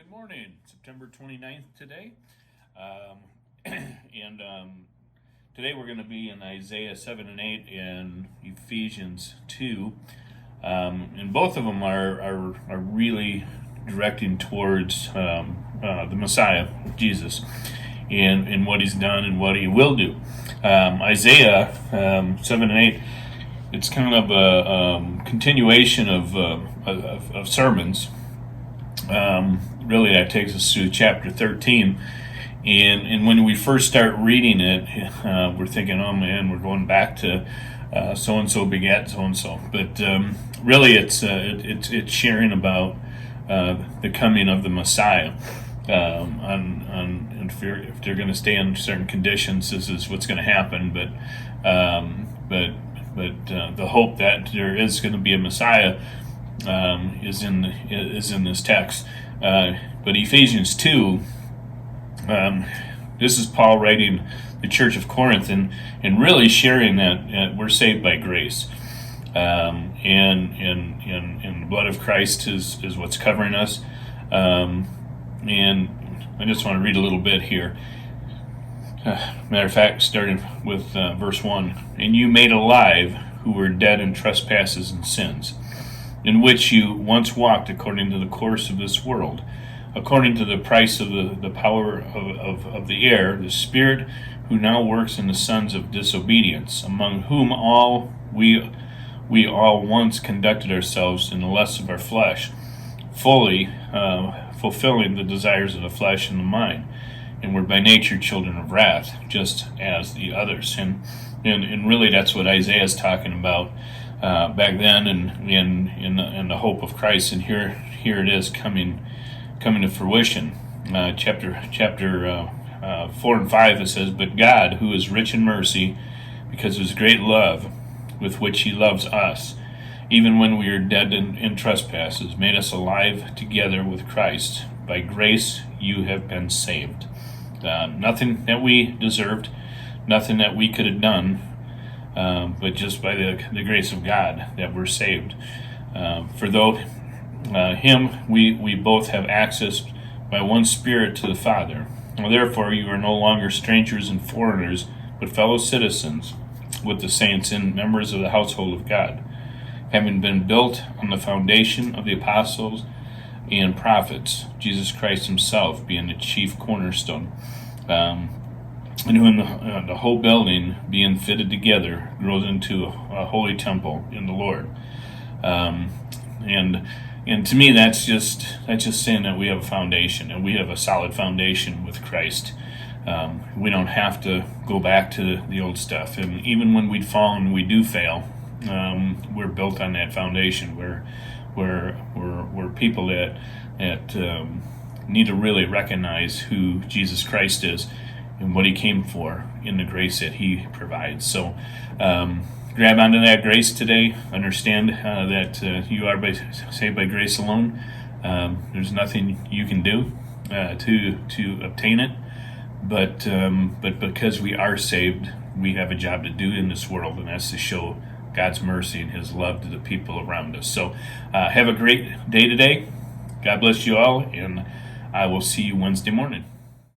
Good morning, September 29th today. And today we're going to be in Isaiah 7 and 8 and Ephesians 2. And both of them are really directing towards the Messiah, Jesus, and what he's done and what he will do. Isaiah 7 and 8, it's kind of a continuation of sermons. Really, that takes us to chapter 13. And when we first start reading it, we're thinking, oh man, we're going back to so-and-so begat so-and-so. But really, it's sharing about the coming of the Messiah. And if they're going to stay in certain conditions, this is what's going to happen. But the hope that there is going to be a Messiah is in this text. But Ephesians 2, this is Paul writing the church of Corinth and really sharing that we're saved by grace. And the blood of Christ is what's covering us. And I just want to read a little bit here. Matter of fact, starting with verse 1. And you made alive who were dead in trespasses and sins, in which you once walked according to the course of this world, according to the price of the power of the air, the spirit who now works in the sons of disobedience, among whom all we all once conducted ourselves in the lusts of our flesh, fully fulfilling the desires of the flesh and the mind, and were by nature children of wrath, just as the others. And really that's what Isaiah is talking about back then, and in the hope of Christ. And here it is coming to fruition. Chapter 4 and 5, it says, "But God, who is rich in mercy, because of his great love with which he loves us, even when we are dead in trespasses, made us alive together with Christ. By grace you have been saved." Nothing that we deserved, nothing that we could have done, but just by the grace of God that we're saved. For though him we both have access by one Spirit to the Father. Therefore you are no longer strangers and foreigners, but fellow citizens with the saints and members of the household of God, having been built on the foundation of the apostles and prophets, Jesus Christ himself being the chief cornerstone, and who in the whole building being fitted together grows into a holy temple in the Lord. And to me, that's just saying that we have a foundation, and we have a solid foundation with Christ. We don't have to go back to the old stuff. And even when we'd fall and we do fail, we're built on that foundation. We're people that need to really recognize who Jesus Christ is and what he came for in the grace that he provides. So grab onto that grace today. Understand that you are saved by grace alone. There's nothing you can do to obtain it, but because we are saved, we have a job to do in this world, and that's to show God's mercy and his love to the people around us. So have a great day today. God bless you all, and I will see you Wednesday morning.